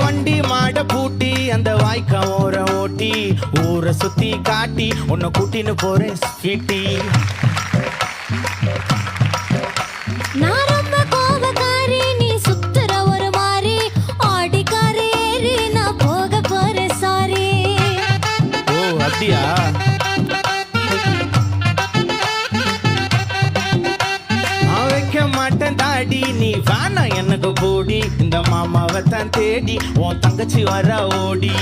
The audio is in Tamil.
வண்டி மாட பூட்டி அந்த வாய்க்கா ஓர ஓட்டி ஊரை சுத்தி காட்டி உன்னை கூட்டின்னு போறேன் ஸ்வீட்டி. நான் ரொம்ப கோபக்காரி, நீ சுத்துற ஒரு மாதிரி ஆடிக்காரி ஏறி நான் போக போறேன் சாரி. ஓ அப்படியா? நான் வைக்க மாட்டேன் தாடி, நீ வேணா எனக்கு போடி. இந்த மாமாவை தான் தேடி உன் தங்கச்சி வர ஓடி.